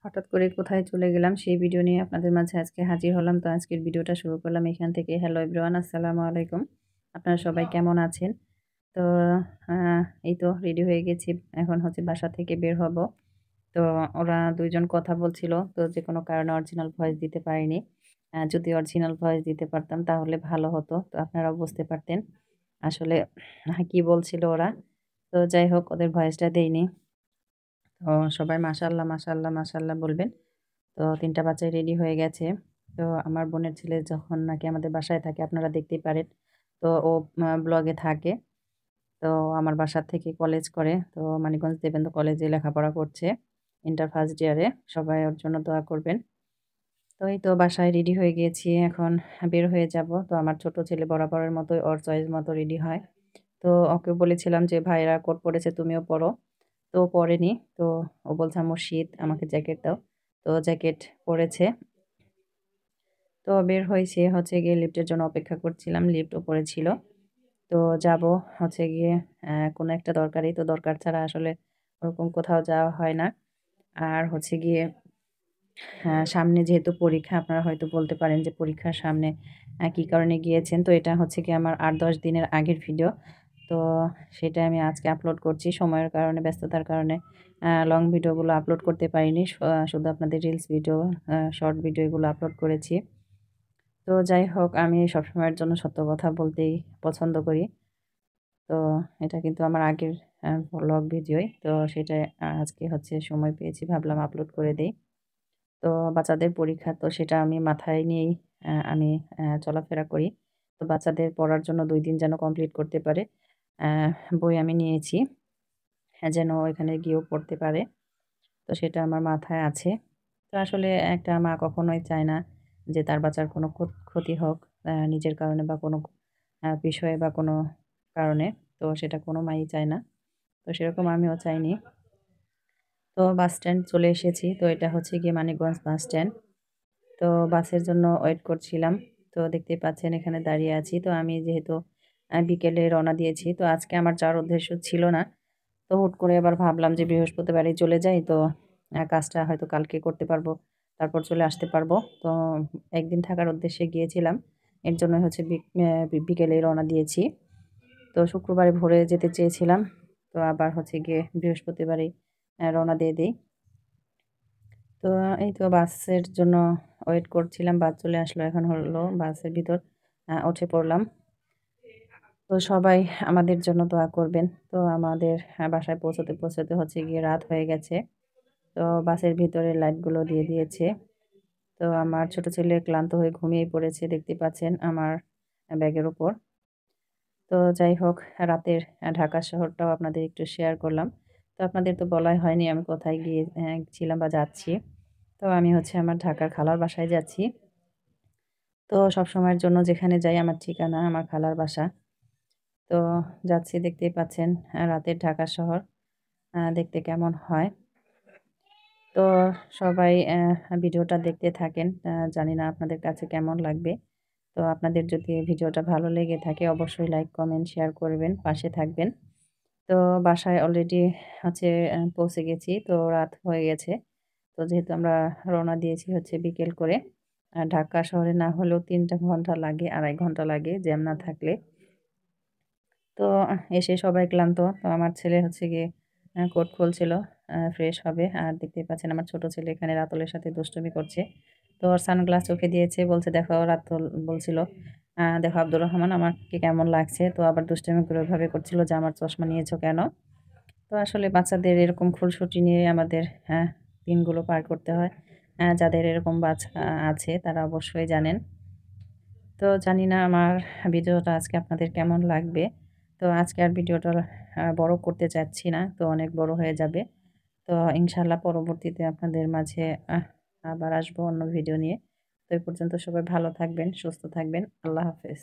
হঠাৎ করে কোথায় চলে গেলাম সেই ভিডিও নিয়ে আপনাদের মাঝে আজকে হাজির হলাম। তো আজকের ভিডিওটা শুরু করলাম এখান থেকে। হ্যালো এভরিওয়ান, আসসালামু আলাইকুম। আপনারা সবাই কেমন আছেন? তো এই তো রেডি হয়ে গেছি। এখন হচ্ছে বাসা থেকে বের হব। তো ওরা দুইজন কথা বলছিল, তো যে কোনো কারণে অরিজিনাল ভয়েস দিতে পারিনি। যদি অরিজিনাল ভয়েস দিতে পারতাম তাহলে ভালো হতো, তো আপনারাও বুঝতে পারতেন আসলে কি বলছিল ওরা। তো যাই হোক, ওদের ভয়েসটা দেইনি। তো সবাই মাশাআল্লাহ মাশাআল্লাহ মাশাআল্লাহ বলবেন। তো ৩ টা বাচ্চাই রেডি হয়ে গেছে। তো আমার বোনের ছেলে যখন নাকি আমাদের বাসায় থাকে আপনারা দেখতেই পারেন। তো ও ব্লগে থাকে। তো আমার বাসা থেকে কলেজ করে। তো মানিকগঞ্জ দেবেন্দ্র কলেজে লেখাপড়া করছে। ইন্টার ফার্স্ট ইয়ারে। সবাই ওর জন্য দোয়া করবেন। তো এই তো বাসায় রেডি হয়ে গিয়েছি। এখন বের হয়ে যাব। তো আমার ছোট ছেলে বরাবরের মতোই ওর চয়েস মতো রেডি হয়। তো ওকে বলেছিলাম যে, "ভাইয়েরা কোট পড়েছে তুমিও পড়ো।" তো ও পড়েনি। তো ও বলছে, "আম্মু শীত, আমাকে জ্যাকেট দাও।" তো জ্যাকেট পড়েছে। তো বের হইছি হচ্ছে গিয়ে লিফটের জন্য অপেক্ষা করছিলাম। লিফট উপরে ছিল। তো যাবো হচ্ছে গিয়ে কোনো একটা দরকারি। তো দরকার ছাড়া আসলে ওরকম কোথাও যাওয়া হয় না। আর হচ্ছে গিয়ে সামনে যেহেতু পরীক্ষা, আপনারা হয়তো বলতে পারেন যে পরীক্ষার সামনে কি কারণে গিয়েছেন। তো এটা হচ্ছে গিয়ে আমার ৮-১০ দিনের আগের ভিডিও। তো সেটা আমি আজকে আপলোড করছি। সময়ের কারণে, ব্যস্ততার কারণে লং ভিডিওগুলো আপলোড করতে পারিনি। শুধু আপনাদের রিলস ভিডিও, শর্ট ভিডিও এগুলো আপলোড করেছি। তো যাই হোক, আমি সবসময়ের জন্য সত্য কথা বলতেই পছন্দ করি। তো এটা কিন্তু আমার আগের ভ্লগ ভিডিওই। তো সেটা আজকে হচ্ছে সময় পেয়েছি, ভাবলাম আপলোড করে দেই। তো বাচ্চাদের পরীক্ষা, তো সেটা আমি মাথায় নিয়েই আমি চলাফেরা করি। তো বাচ্চাদের পড়ার জন্য ২ দিন যেন কমপ্লিট করতে পারে। অ্যা বই আমি নিয়েছি, যেন ওইখানে গিয়েও পড়তে পারে। তো সেটা আমার মাথায় আছে। তো আসলে একটা মা কখনোই চায় না যে তার বাচ্চার কোনো ক্ষতি হোক নিজের কারণে বা কোনো বিষয়ে বা কোনো কারণে। তো সেটা কোনো মাই চায় না। তো সেরকম আমিও চাইনি। তো বাস স্ট্যান্ড চলে এসেছি। তো এটা হচ্ছে গিয়ে মানিকগঞ্জ বাস স্ট্যান্ড। তো বাসের জন্য ওয়েট করছিলাম। তো দেখতেই পাচ্ছেন এখানে দাঁড়িয়ে আছি। তো আমি যেহেতু বিকেলে রওনা দিয়েছি। তো আজকে আমার যাওয়ার উদ্দেশ্য ছিল না। তো হুট করে আবার ভাবলাম যে বৃহস্পতিবারই চলে যাই। তো কাজটা হয়তো কালকে করতে পারবো। তারপর চলে আসতে পারবো। তো একদিন থাকার উদ্দেশ্যে গিয়েছিলাম। এর জন্য হচ্ছে বিকেলেই রওনা দিয়েছি। তো শুক্রবারে ভোরে যেতে চেয়েছিলাম। তো আবার হচ্ছে গিয়ে বৃহস্পতিবারেই রওনা দিয়ে দেই। তো এই তো বাসের জন্য ওয়েট করছিলাম। বাস চলে আসলো। এখন হলো বাসের ভিতর উঠে পড়লাম। তো সবাই আমাদের জন্য দোয়া করবেন। তো আমাদের বাসায় পৌঁছতে হচ্ছে গিয়ে রাত হয়ে গেছে। তো বাসের ভিতরে লাইটগুলো দিয়ে দিয়েছে। তো আমার ছোট ছেলে ক্লান্ত হয়ে ঘুমিয়ে পড়েছে, দেখতে পাচ্ছেন আমার ব্যাগের উপর। তো যাই হোক, রাতের ঢাকা শহরটাও আপনাদের একটু শেয়ার করলাম। তো আপনাদের তো বলাই হয়নি আমি কোথায় গিয়ে ছিলাম বা যাচ্ছি। তো আমি হচ্ছে আমার ঢাকার খালার বাসায় যাচ্ছি। তো সবসময়ের জন্য যেখানে যাই আমার ঠিকানা আমার খালার বাসা। তো যাচ্ছি, দেখতেই পাচ্ছেন রাতের ঢাকা শহর দেখতে কেমন হয়। তো সবাই ভিডিওটা দেখতে থাকেন। জানি না আপনাদের কাছে কেমন লাগবে। তো আপনাদের যদি ভিডিওটা ভালো লেগে থাকে অবশ্যই লাইক, কমেন্ট, শেয়ার করবেন, পাশে থাকবেন। তো বাসায় অলরেডি হচ্ছে পৌঁছে গেছি। তো রাত হয়ে গেছে। তো যেহেতু আমরা রওনা দিয়েছি হচ্ছে বিকেল করে। ঢাকা শহরে না হলেও ৩ টা ঘন্টা লাগে, ২.৫ ঘন্টা লাগে জ্যাম না থাকলে। তো এসে সবাই ক্লান্ত। তো আমার ছেলে হচ্ছে গিয়ে কোট খুলছিল, ফ্রেশ হবে। আর দেখতেই পাচ্ছেন আমার ছোট ছেলে এখানে রাতুলের সাথে দুষ্টুমি করছে। তো ওর সানগ্লাস ওকে দিয়েছে, বলছে, "দেখো রাতুল বলছিল, দেখো আব্দুর রহমান আমাকে কেমন লাগছে।" তো আবার দুষ্টুমি করে ওইভাবে করছিল যে, "আমার চশমা নিয়েছো কেন?" তো আসলে বাচ্চাদের এরকম খুনসুটি নিয়ে আমাদের দিনগুলো পার করতে হয়। যাদের এরকম বাচ্চা আছে তারা অবশ্যই জানেন। তো জানি না আমার ভিডিওটা আজকে আপনাদের কেমন লাগবে। তো আজকে আর ভিডিওটা বড় করতে চাচ্ছি না। তো অনেক বড় হয়ে যাবে। তো ইনশাআল্লাহ পরবর্তীতে আপনাদের মাঝে আবার আসবো অন্য ভিডিও নিয়ে। তো এই পর্যন্ত সবাই ভালো থাকবেন, সুস্থ থাকবেন। আল্লাহ হাফেজ।